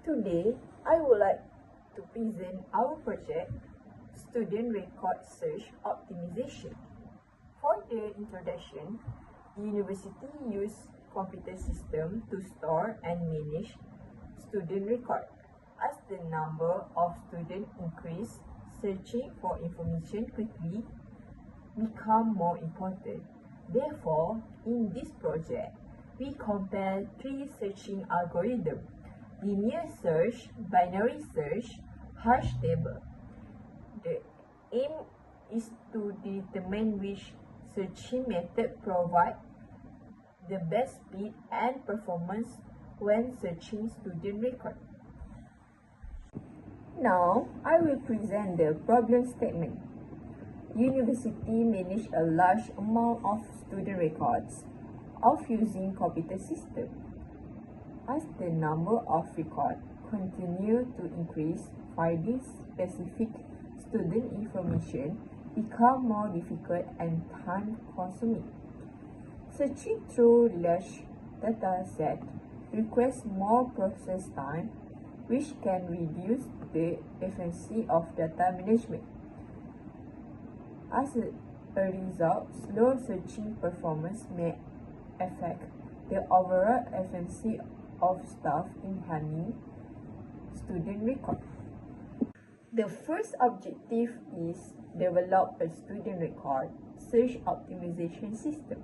Today, I would like to present our project, Student Record Search Optimization. For the introduction, the university uses computer system to store and manage student record. As the number of students increase, searching for information quickly become more important. Therefore, in this project, we compare three searching algorithms: linear search, binary search, hash table. The aim is to determine which searching method provides the best speed and performance when searching student record. Now, I will present the problem statement. University manage a large amount of student records of using computer system. As the number of records continue to increase, finding specific student information become more difficult and time-consuming. Searching through large data set requires more process time, which can reduce the efficiency of data management. As a result, slow searching performance may affect the overall efficiency of staff in handling student record. The first objective is develop a student record search optimization system.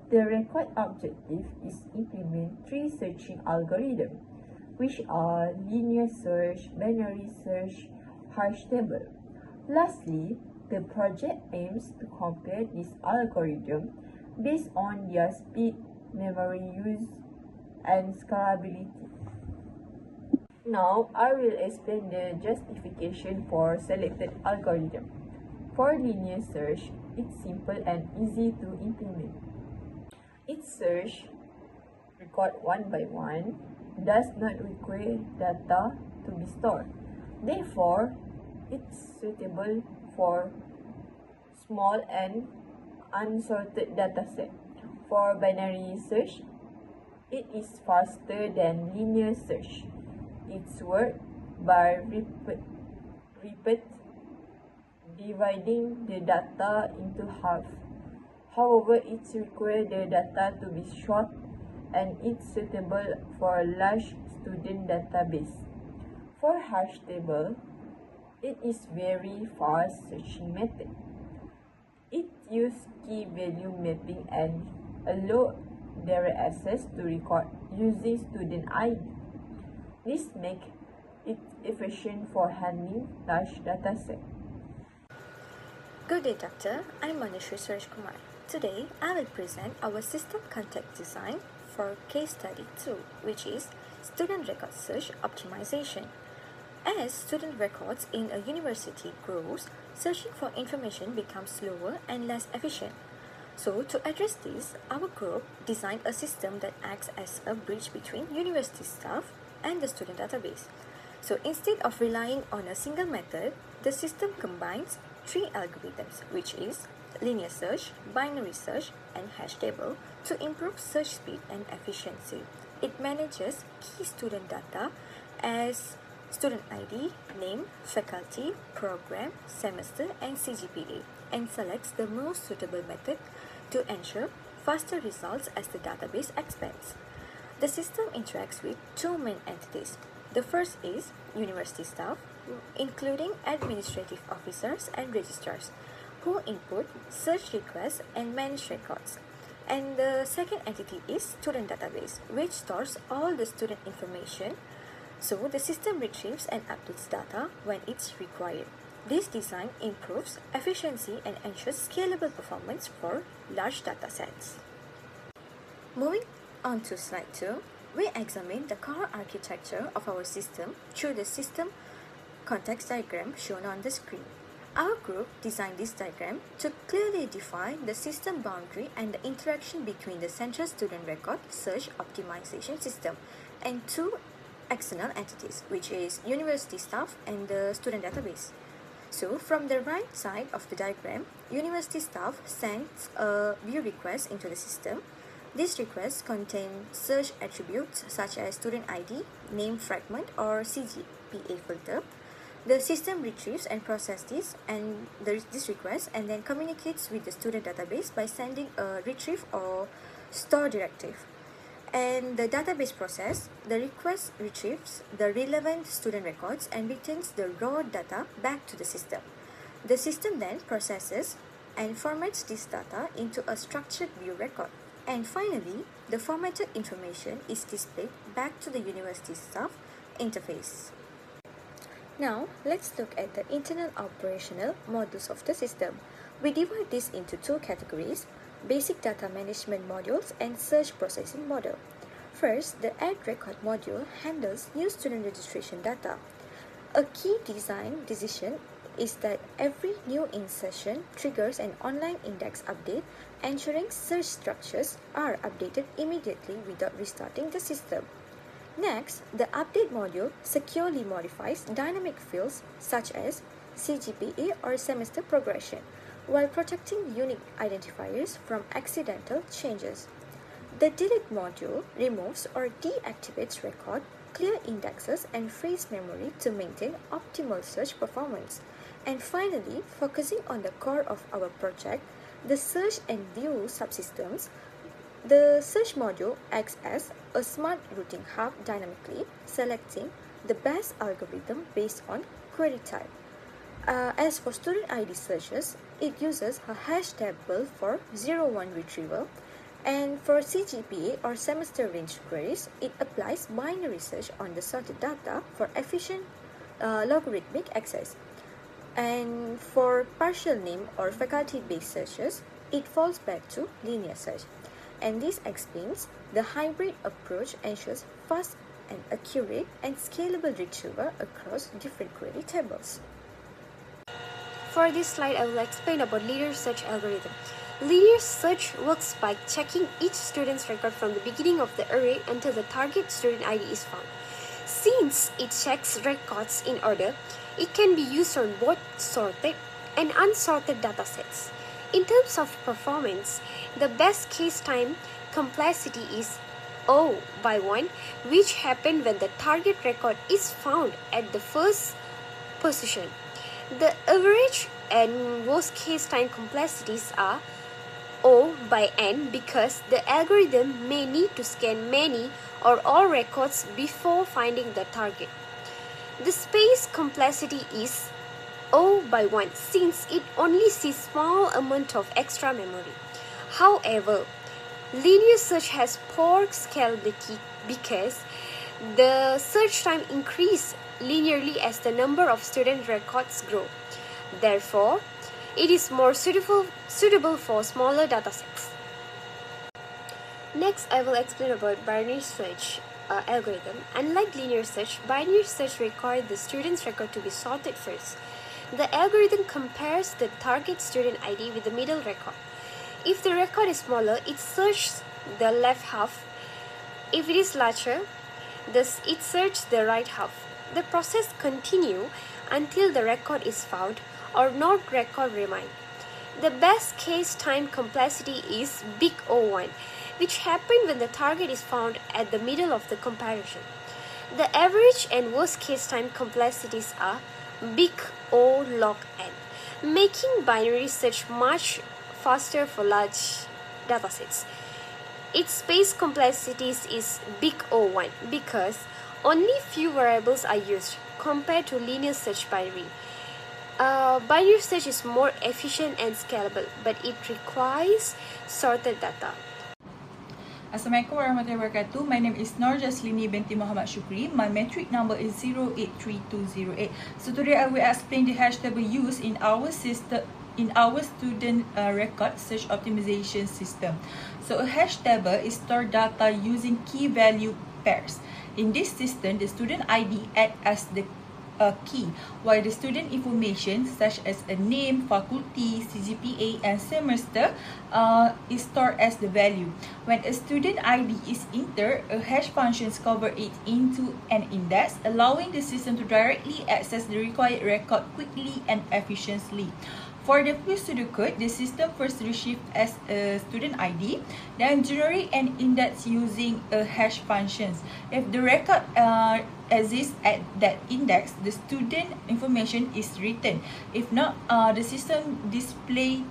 The record objective is implement three searching algorithms, which are linear search, binary search, hash table. Lastly, the project aims to compare this algorithm based on their speed, memory use, and scalability. Now, I will explain the justification for selected algorithm. For linear search, it's simple and easy to implement. It search record one by one, does not require data to be stored. Therefore, it's suitable for small and unsorted dataset. For binary search, it is faster than linear search. It's work by repeat dividing the data into half. However, it requires the data to be short and it's suitable for a large student database. For hash table, it is very fast searching method. It uses key value mapping and allow direct access to record using student ID. This makes it efficient for handling large dataset. Good day, Doctor. I'm MAHNUSHRI SURESH KUMAR. Today, I will present our system context design for case study 2, which is student record search optimization. As student records in a university grows, searching for information becomes slower and less efficient. So, to address this, our group designed a system that acts as a bridge between university staff and the student database. So, instead of relying on a single method, the system combines three algorithms, which is linear search, binary search, and hash table to improve search speed and efficiency. It manages key student data as student ID, name, faculty, program, semester, and CGPA, and selects the most suitable method to ensure faster results as the database expands. The system interacts with two main entities. The first is university staff, including administrative officers and registrars, who input search requests and manage records. And the second entity is student database, which stores all the student information, so the system retrieves and updates data when it's required. This design improves efficiency and ensures scalable performance for large data sets. Moving on to slide 2, we examine the core architecture of our system through the system context diagram shown on the screen. Our group designed this diagram to clearly define the system boundary and the interaction between the central student record search optimization system and two external entities, which is university staff and the student database. So, from the right side of the diagram, university staff sends a view request into the system, These requests contain search attributes such as student ID, name fragment, or CGPA filter. The system retrieves and processes this request and then communicates with the student database by sending a retrieve or store directive. And the database process, the request retrieves the relevant student records and returns the raw data back to the system. The system then processes and formats this data into a structured view record. And finally, the formatted information is displayed back to the university staff interface. Now, let's look at the internal operational modules of the system. We divide this into two categories: basic data management modules and search processing module. First, the add record module handles new student registration data. A key design decision is that every new insertion triggers an online index update, ensuring search structures are updated immediately without restarting the system. Next, the update module securely modifies dynamic fields such as CGPA or semester progression, while protecting unique identifiers from accidental changes. The delete module removes or deactivates record, clear indexes, and frees memory to maintain optimal search performance. And finally, focusing on the core of our project, the search and view subsystems, the search module acts as a smart routing hub, dynamically selecting the best algorithm based on query type. As for student ID searches, it uses a hash table for 0-1 retrieval, and for CGPA or semester range queries, it applies binary search on the sorted data for efficient logarithmic access. And for partial name or faculty-based searches, it falls back to linear search. And this explains the hybrid approach ensures fast and accurate and scalable retrieval across different query tables. For this slide, I will explain about linear search algorithm. Linear search works by checking each student's record from the beginning of the array until the target student ID is found. Since it checks records in order, it can be used on both sorted and unsorted datasets. In terms of performance, the best case time complexity is O/1, which happens when the target record is found at the first position. The average and worst case time complexities are O/n because the algorithm may need to scan many or all records before finding the target. The space complexity is O/1 since it only sees small amount of extra memory. However, linear search has poor scalability because the search time increases linearly as the number of student records grow. Therefore, it is more suitable for smaller datasets. Next, I will explain about binary search algorithm. Unlike linear search, binary search requires the student's record to be sorted first. The algorithm compares the target student ID with the middle record. If the record is smaller, it searches the left half. If it is larger, it searches the right half. The process continues until the record is found or no record remains. The best case time complexity is big O1, which happens when the target is found at the middle of the comparison. The average and worst case time complexities are big O log n, making binary search much faster for large datasets. Its space complexities is big O1 because only few variables are used compared to linear search binary. Binary search is more efficient and scalable, but it requires sorted data. Assalamualaikum warahmatullahi wabarakatuh. My name is JASLINI binti SHUKRI. My metric number is 083208. So today I will explain the hash table used in our system, in our student record search optimization system. So a hash table is stored data using key value pairs. In this system, the student ID acts as the a key, while the student information such as a name, faculty, CGPA, and semester is stored as the value. When a student ID is entered, a hash function converts it into an index, allowing the system to directly access the required record quickly and efficiently. For the pseudo code, the system first receives as a student ID, then generate an index using a hash functions. If the record exists at that index, the student information is written. If not, the system display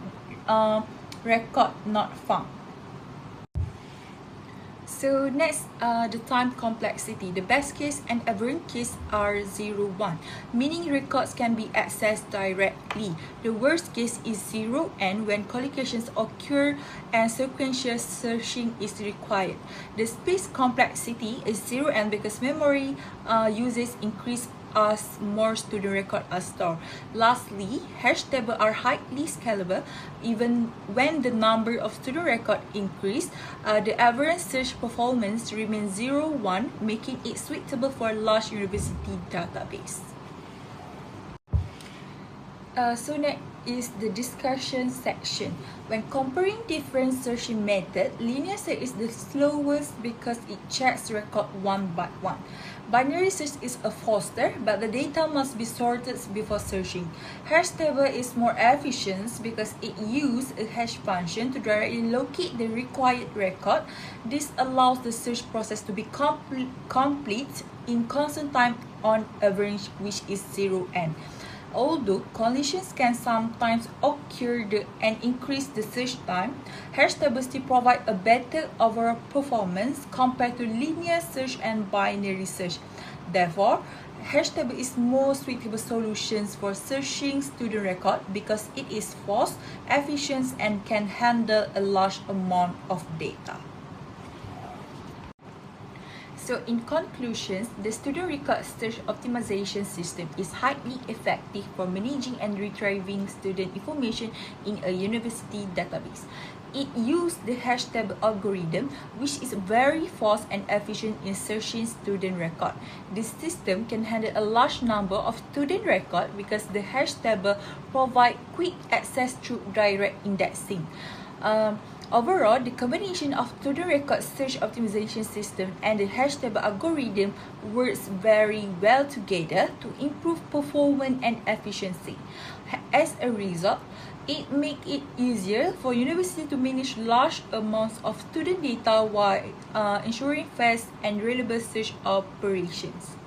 record not found. So next, the time complexity. The best case and average case are 0, 1, meaning records can be accessed directly. The worst case is 0n when collocations occur and sequential searching is required. The space complexity is 0n because memory uses increase as more student records are stored. Lastly, hash tables are highly scalable. Even when the number of student records increase, the average search performance remains 0, 1, making it suitable for a large university database. So next is the discussion section. When comparing different searching methods, linear search is the slowest because it checks record one by one. Binary search is faster, but the data must be sorted before searching. Hash table is more efficient because it uses a hash function to directly locate the required record. This allows the search process to be complete in constant time on average, which is 0n. Although collisions can sometimes occur and increase the search time, hash tables still provide a better overall performance compared to linear search and binary search. Therefore, hash table is more suitable solutions for searching student record because it is fast, efficient, and can handle a large amount of data. So in conclusion, the student record search optimization system is highly effective for managing and retrieving student information in a university database. It uses the hash table algorithm, which is very fast and efficient in searching student record. This system can handle a large number of student records because the hash table provides quick access through direct indexing. Overall, the combination of student record search optimization system and the hash table algorithm works very well together to improve performance and efficiency. As a result, it makes it easier for universities to manage large amounts of student data while ensuring fast and reliable search operations.